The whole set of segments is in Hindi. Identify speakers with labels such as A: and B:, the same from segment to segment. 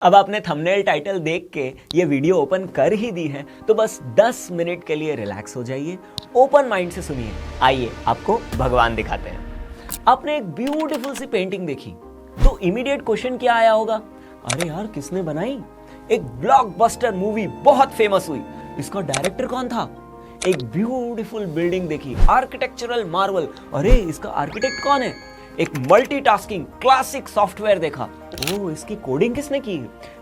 A: अब आपने थंबनेल टाइटल देख के ये वीडियो ओपन कर ही दी है तो बस 10 मिनट के लिए रिलैक्स हो जाइए, ओपन माइंड से सुनिए। आइए आपको भगवान दिखाते हैं। आपने एक ब्यूटीफुल सी पेंटिंग देखी तो इमीडिएट क्वेश्चन क्या आया होगा? अरे यार किसने बनाई? एक ब्लॉकबस्टर मूवी बहुत फेमस हुई, इसका डायरेक्टर कौन था? एक ब्यूटीफुल बिल्डिंग देखी, आर्किटेक्चरल मार्वल, अरे इसका आर्किटेक्ट कौन है? एक मल्टीटास्किंग क्लासिक सॉफ्टवेयर देखा, ओ इसकी कोडिंग किसने की?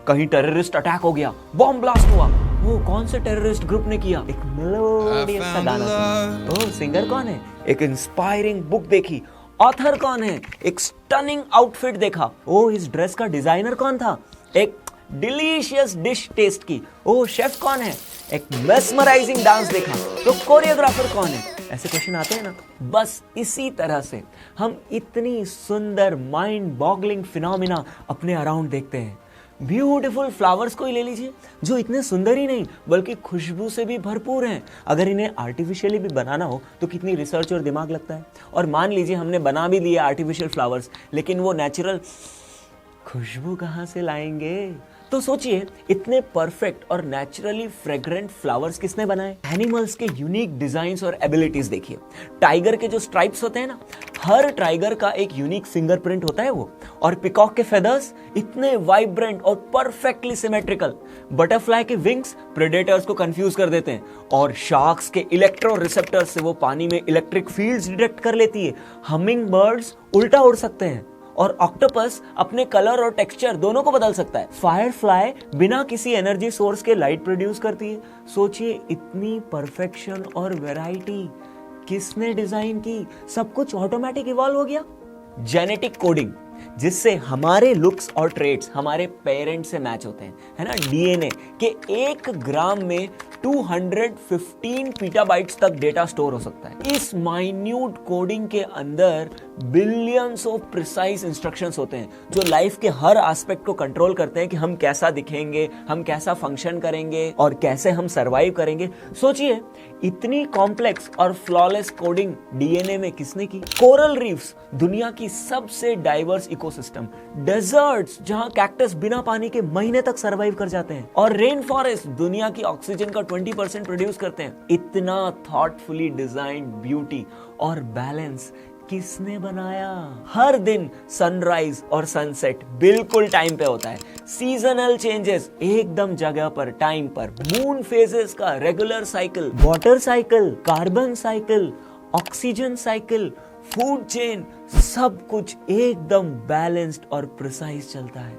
A: कहीं टेररिस्ट अटैक हो गया, बॉम्ब ब्लास्ट हुआ, वो कौन से टेररिस्ट ग्रुप ने किया? एक मेलोडियस सा गाना सुना, ओ सिंगर कौन है? एक इंस्पायरिंग बुक देखी, ऑथर कौन है? एक स्टनिंग आउटफिट देखा, ओ इस ड्रेस का डिजाइनर कौन था? एक डिलीशियस डिश टेस्ट की, ओ शेफ कौन है? एक मेस्मराइजिंग डांस देखा तो कोरियोग्राफर कौन है? ऐसे क्वेश्चन आते हैं ना। बस इसी तरह से हम इतनी सुंदर माइंड बॉगलिंग फिनोमिना अपने अराउंड देखते हैं। ब्यूटीफुल फ्लावर्स को ही ले लीजिए जो इतने सुंदर ही नहीं बल्कि खुशबू से भी भरपूर हैं। अगर इन्हें आर्टिफिशियली भी बनाना हो तो कितनी रिसर्च और दिमाग लगता है। और मान लीजिए हमने बना भी दिए आर्टिफिशियल फ्लावर्स, लेकिन वो नेचुरल खुशबू कहाँ से लाएंगे? तो सोचिए इतने परफेक्ट और नेचुरली फ्रेग्रेंट फ्लावर्स किसने बनाए? एनिमल्स के यूनिक डिजाइन्स और एबिलिटीज देखिए। टाइगर के जो स्ट्राइप्स होते हैं ना, हर टाइगर का एक यूनिक फिंगरप्रिंट होता है वो। और पिकॉक के फेदर्स इतने वाइब्रेंट और परफेक्टली सिमेट्रिकल। बटरफ्लाई के विंग्स प्रेडेटर्स को कंफ्यूज कर देते हैं। और शार्क्स के इलेक्ट्रो रिसेप्टर्स से वो पानी में इलेक्ट्रिक फील्ड्स डिटेक्ट कर लेती है। हमिंग बर्ड्स उल्टा उड़ सकते हैं। और ऑक्टोपस अपने कलर और टेक्सचर दोनों को बदल सकता है। फायरफ्लाई बिना किसी एनर्जी सोर्स के लाइट प्रोड्यूस करती है। सोचिए इतनी परफेक्शन और वैरायटी किसने डिजाइन की? सब कुछ ऑटोमेटिक इवॉल्व हो गया। जेनेटिक कोडिंग जिससे हमारे लुक्स और ट्रेट्स हमारे पेरेंट्स से मैच होते हैं, है ना। डीएनए के 1 ग्राम में 215 पीटाबाइट्स तक डेटा स्टोर हो सकता है। इस माइन्यूट कोडिंग के अंदर बिलियंस ऑफ प्रिसाइज इंस्ट्रक्शंस होते हैं जो लाइफ के हर एस्पेक्ट को कंट्रोल करते हैं कि हम कैसा दिखेंगे, हम कैसा फंक्शन करेंगे और कैसे हम सरवाइव करेंगे। सोचिए इतनी कॉम्प्लेक्स और फ्लॉलेस कोडिंग डीएनए में किसने की? कोरल रीफ्स दुनिया की सबसे डाइवर्स इकोसिस्टम, डेजर्ट्स जहां कैक्टस बिना पानी के महीने तक सरवाइव कर जाते हैं, और रेन फॉरेस्ट दुनिया की ऑक्सीजन का 20% प्रोड्यूस करते हैं। इतना थॉटफुली डिजाइंड ब्यूटी और बैलेंस किसने बनाया? हर दिन सनराइज और सनसेट बिल्कुल टाइम पे होता है। सीजनल चेंजेस एकदम जगह पर, टाइम पर। मून फेजेस का regular cycle, water cycle, carbon cycle, oxygen cycle, food chain, सब कुछ एकदम बैलेंस्ड और प्रिसाइज चलता है।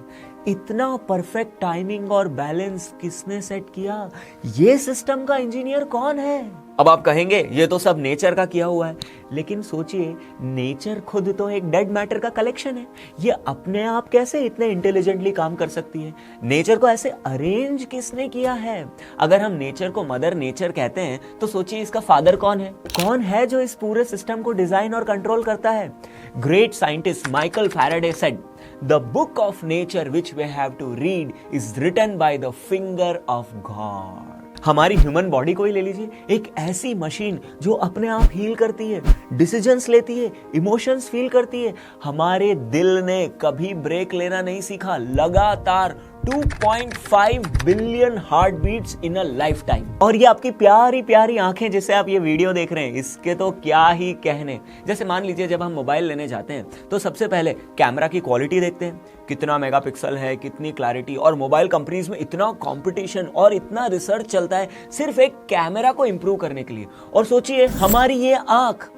A: इतना परफेक्ट टाइमिंग और बैलेंस किसने सेट किया? ये सिस्टम का इंजीनियर कौन है? अब आप कहेंगे ये तो सब नेचर का किया हुआ है, लेकिन सोचिए नेचर खुद तो एक डेड मैटर का कलेक्शन है। ये अपने आप कैसे इतने इंटेलिजेंटली काम कर सकती है? नेचर को ऐसे अरेंज किसने किया है? अगर हम नेचर को मदर नेचर कहते हैं तो सोचिए इसका फादर कौन है? कौन है जो इस पूरे सिस्टम को डिजाइन और कंट्रोल करता है? Great scientist Michael Faraday said, "The book of nature which we have to read is written by the finger of God." हमारी ह्यूमन बॉडी को ही ले लीजिए, एक ऐसी मशीन जो अपने आप हील करती है, डिसीजंस लेती है, इमोशंस फील करती है। हमारे दिल ने कभी ब्रेक लेना नहीं सीखा, लगातार 2.5 billion heart beats in a life time. और ये आपकी प्यारी प्यारी आंखें जिससे आप ये वीडियो देख रहे हैं, इसके तो क्या ही कहने। जैसे मान लीजिए जब हम मोबाइल लेने जाते हैं तो सबसे पहले कैमरा की क्वालिटी देखते हैं, कितना मेगापिक्सल है, कितनी क्लैरिटी। और मोबाइल कंपनीज में इतना कंपटीशन और इतना रिसर्च चलता है सिर्फ एक कैमरा को इंप्रूव करने के लिए। और सोचिए हमारी ये आंख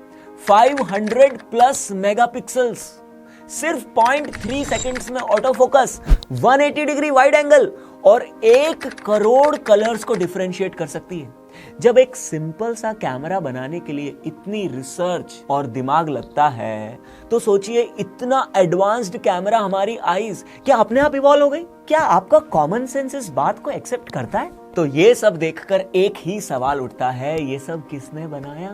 A: 500 प्लस मेगापिक्सल्स, सिर्फ 0.3 सेकंड्स में auto focus, 180 degree wide angle और 1 करोड़ कलर्स को डिफरेंशिएट कर सकती है। जब एक सिंपल सा कैमरा बनाने के लिए इतनी रिसर्च और दिमाग लगता है तो सोचिए इतना एडवांस्ड कैमरा हमारी आईज क्या अपने आप इवॉल्व हो गई? क्या आपका कॉमन सेंस इस बात को एक्सेप्ट करता है? तो ये सब देखकर एक ही सवाल उठता है, ये सब किसने बनाया?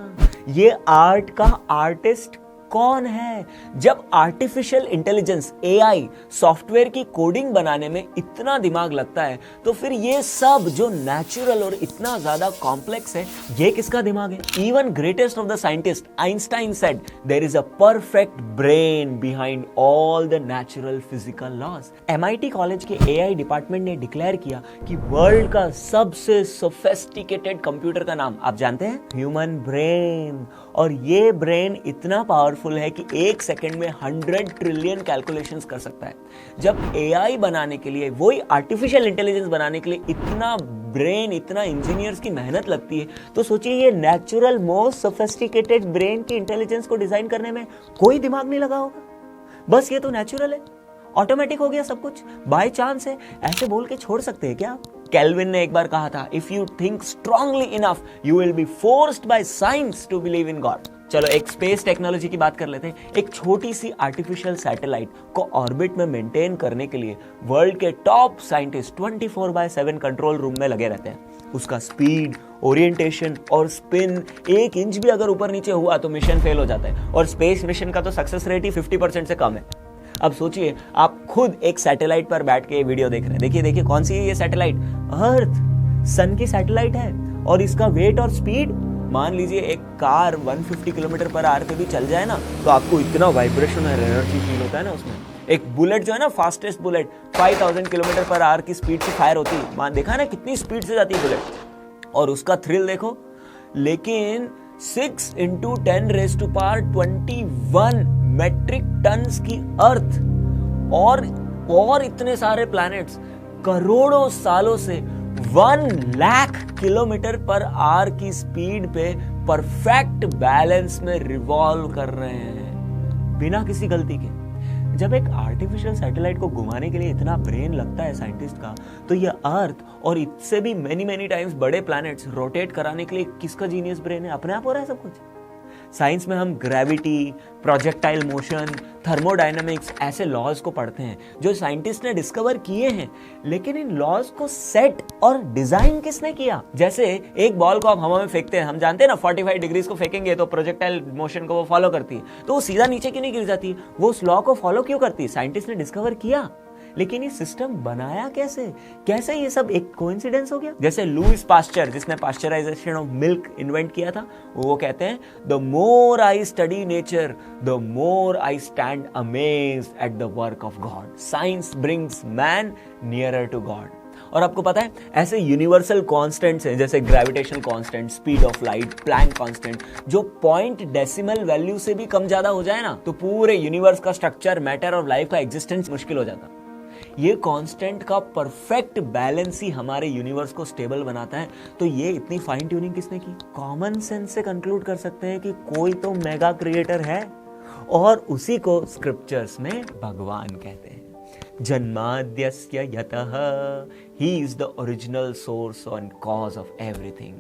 A: ये आर्ट का आर्टिस्ट कौन है? जब आर्टिफिशियल इंटेलिजेंस AI सॉफ्टवेयर की कोडिंग बनाने में इतना दिमाग लगता है, तो फिर ये सब जो नेचुरल और इतना ज्यादा कॉम्प्लेक्स है, ये किसका दिमाग है? Even greatest of the scientist Einstein said there is a perfect brain behind all the natural physical laws. MIT college के AI डिपार्टमेंट ने डिक्लेयर किया कि वर्ल्ड का सबसे सोफिस्टिकेटेड कंप्यूटर का नाम आप जानते हैं? Human brain. और ये ब्रेन इतना पावरफुल है कि एक सेकंड में 100 ट्रिलियन कैलकुलेशंस कर सकता है। जब AI बनाने के लिए, वही आर्टिफिशियल इंटेलिजेंस बनाने के लिए इतना ब्रेन, इतना इंजीनियर्स की मेहनत लगती है, तो सोचिए ये नेचुरल मोस्ट सोफिस्टिकेटेड ब्रेन की इंटेलिजेंस को डिजाइन करने में कोई दिमाग नहीं लगा होगा। बस ये तो नेचुरल है, ऑटोमेटिक हो गया सब कुछ, बाय चांस है, ऐसे बोल के छोड़ सकते हैं क्या आप? कैल्विन ने एक बार कहा था, if you think strongly enough you will be forced by science to believe in God. चलो एक स्पेस टेक्नोलॉजी की बात कर लेते हैं। एक छोटी सी आर्टिफिशियल सैटेलाइट को ऑर्बिट में मेंटेन करने के लिए वर्ल्ड के टॉप साइंटिस्ट 24/7 कंट्रोल रूम में लगे रहते हैं। उसका स्पीड, ओरिएंटेशन और स्पिन 1 इंच भी अगर ऊपर नीचे हुआ तो मिशन फेल हो जाता है। और स्पेस मिशन का तो सक्सेस रेट ही 50% से कम है। अब सोचिए, आप खुद एक सैटेलाइट पर बैठ के वीडियो देख रहे हैं। देखिए देखिए, कौन सी है ये सैटेलाइट? अर्थ, सन की सैटेलाइट है। और इसका वेट और स्पीड, मान लीजिए एक कार 150 किलोमीटर पर आवर पे भी चल जाए ना, तो आपको इतना वाइब्रेशन और एनर्जी फील होता है ना उसमें। एक बुलेट जो है ना, fastest bullet 5000 kilometre per hour की स्पीड से फायर होती है। मान देखा ना कितनी स्पीड से जाती है बुलेट, और उसका थ्रिल देखो। लेकिन 6 × 10⁻21 मेट्रिक टन्स की अर्थ और इतने सारे प्लैनेट्स करोड़ों सालों से 1 लाख किलोमीटर पर आवर की स्पीड पे परफेक्ट बैलेंस में रिवॉल्व कर रहे हैं बिना किसी गलती के। जब एक आर्टिफिशियल सैटेलाइट को घुमाने के लिए इतना ब्रेन लगता है साइंटिस्ट का, तो ये अर्थ और इससे भी मेनी टाइम्स बड़े प्लैनेट्स रोटेट कराने के लिए किसका जीनियस ब्रेन है? अपने आप हो रहा है सब कुछ। साइंस में हम ग्रेविटी, प्रोजेक्टाइल मोशन, थर्मोडायनामिक्स ऐसे लॉज को पढ़ते हैं जो साइंटिस्ट ने डिस्कवर किए हैं। लेकिन इन लॉज को सेट और डिजाइन किसने किया? जैसे एक बॉल को आप हवा में फेंकते हैं, हम जानते हैं ना 45 डिग्रीज को फेंकेंगे तो प्रोजेक्टाइल मोशन को वो फॉलो करती है, तो वो सीधा नीचे क्यों नहीं गिर जाती? वो उस लॉ को फॉलो क्यों करती है? साइंटिस्ट ने डिस्कवर किया। लेकिन ये सिस्टम बनाया कैसे ये सब एक कोइंसिडेंस हो गया? जैसे लुईस पास्चर, जिसने पास्चराइजेशन ऑफ मिल्क इन्वेंट किया था, वो कहते हैं, the more I study nature the more I stand amazed at the work of God. Science brings man nearer to God. और आपको पता है, ऐसे यूनिवर्सल कांस्टेंट्स हैं जैसे gravitational constant, speed of light, Planck constant, जो पॉइंट डेसिमल वैल्यू से भी कम ज्यादा हो जाए ना, तो पूरे यूनिवर्स का स्ट्रक्चर, मैटर और लाइफ का एग्जिस्टेंस मुश्किल हो जाता। ये कांस्टेंट का परफेक्ट बैलेंस ही हमारे यूनिवर्स को स्टेबल बनाता है। तो ये इतनी फाइन ट्यूनिंग किसने की? कॉमन सेंस से कंक्लूड कर सकते हैं कि कोई तो मेगा क्रिएटर है, और उसी को स्क्रिप्चर्स में भगवान कहते हैं। जन्माद्यस्य यतः, he is the original source and cause of everything.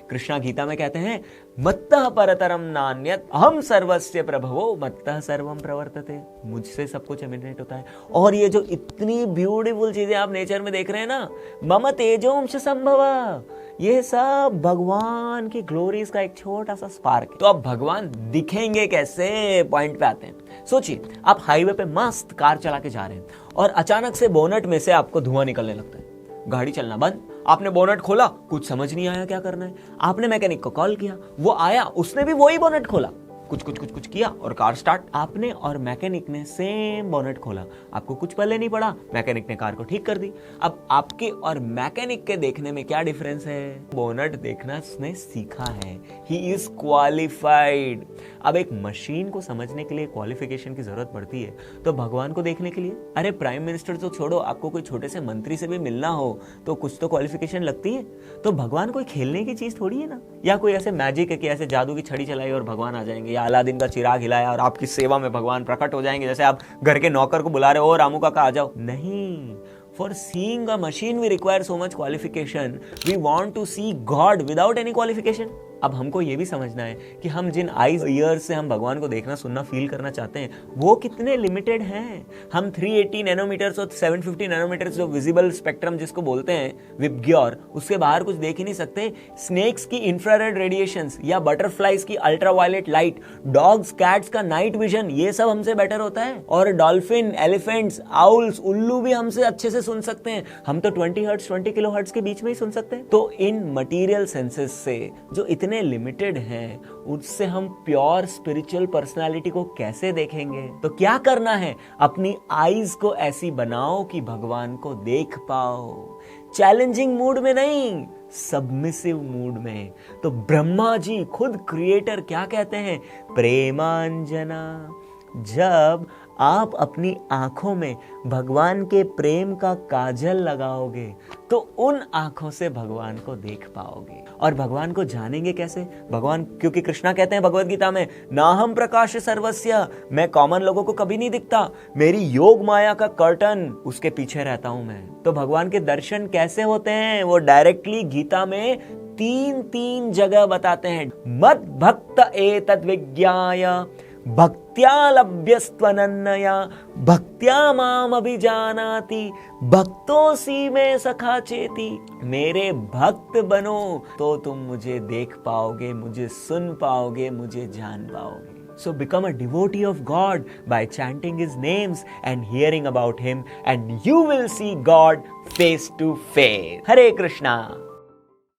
A: Krishna Gita में कहते हैं, मत्तः परतरम नान्यत् अहम सर्वस्य प्रभवो मत्तः सर्वम प्रवर्तते। मुझसे सब कुछ एमिनेट होता है। और ये जो इतनी ब्यूटीफुल चीजें आप नेचर में देख रहे हैं ना, मम तेजोंश संभव, ये सब भगवान की ग्लोरीज का एक छोटा सा स्पार्क है। तो अब भगवान दिखेंगे कैसे? पॉइंट पे आते हैं। सोचिए, आप हाईवे पे मस्त कार चला के जा रहे हैं और अचानक से बोनट में से आपको धुआं निकलने लगता है। गाड़ी चलना बंद, आपने बोनट खोला, कुछ समझ नहीं आया क्या करना है। आपने मैकेनिक को कॉल किया, वो आया, उसने भी वही बोनट खोला, कुछ किया और कार स्टार्ट। आपने और मैकेनिक ने सेम बोनट खोला, आपको कुछ पहले नहीं पड़ा, मैकेनिक ने कार को ठीक कर दी। अब आपके और मैकेनिक के देखने में क्या डिफरेंस है? बोनट देखना उसने सीखा है, ही इज क्वालिफाइड। अब एक मशीन को समझने के लिए क्वालिफिकेशन की जरूरत पड़ती है, तो भगवान को देखने के लिए, अरे प्राइम मिनिस्टर तो छोड़ो, आपको कोई छोटे से मंत्री से भी मिलना हो तो कुछ तो क्वालिफिकेशन लगती है। तो भगवान कोई खेलने की चीज थोड़ी है ना, या कोई ऐसे मैजिक है कि ऐसे जादू की छड़ी चलाई और भगवान आ जाएंगे, या अलादीन का चिराग हिलाया और आपकी सेवा में भगवान प्रकट हो जाएंगे, जैसे आप घर के नौकर को बुला रहे हो, रामू काका आ जाओ। नहीं, for seeing a machine we require so much qualification, we want to see God without any qualification। अब हमको ये भी समझना है कि हम जिन आईज ईयर्स से हम भगवान को देखना सुनना फील करना चाहते हैं वो कितने लिमिटेड हैं। हम 380 नैनोमीटर्स और 750 नैनोमीटर्स जो विजिबल स्पेक्ट्रम जिसको बोलते हैं विबग्योर, उससे बाहर कुछ देख ही नहीं सकते। स्नेक्स की इंफ्रारेड रेडिएशंस या बटरफ्लाइज की अल्ट्रावायलेट लाइट, डॉग्स कैट्स का नाइट विजन, ये सब हमसे बेटर होता है। और डॉल्फिन, एलिफेंट्स, आउल्स, उल्लू भी हमसे अच्छे से सुन सकते हैं। हम तो 20 हर्ट्ज 20 किलो हर्ट्ज के बीच में ही सुन सकते हैं। तो इन मटीरियल सेंसेस से जो इतने लिमिटेड हैं उससे हम प्योर स्पिरिचुअल पर्सनालिटी को कैसे देखेंगे? तो क्या करना है? अपनी आईज को ऐसी बनाओ कि भगवान को देख पाओ। चैलेंजिंग मूड में नहीं, सबमिसिव मूड में। तो ब्रह्मा जी खुद क्रिएटर क्या कहते हैं? प्रेमांजना। जब आप अपनी आंखों में भगवान के प्रेम का काजल लगाओगे तो उन आंखों से भगवान को देख पाओगे। और भगवान को जानेंगे कैसे? भगवान, क्योंकि कृष्णा कहते हैं भगवद गीता में, नाहम प्रकाश सर्वस्य, मैं कॉमन लोगों को कभी नहीं दिखता, मेरी योग माया का कर्टन उसके पीछे रहता हूं मैं। तो भगवान के दर्शन कैसे होते हैं? वो डायरेक्टली गीता में 3 जगह बताते हैं। मद भक्त एतद् विज्ञाय भक्त्या लभ्यस्त्वनन्या भक्त्या माम अभिजानाति भक्तोसी में सखा चेती। मेरे भक्त बनो तो तुम मुझे देख पाओगे, मुझे सुन पाओगे, मुझे जान पाओगे। So become a devotee of God by chanting His names and hearing about Him, and you will see God face to face. Hare Krishna.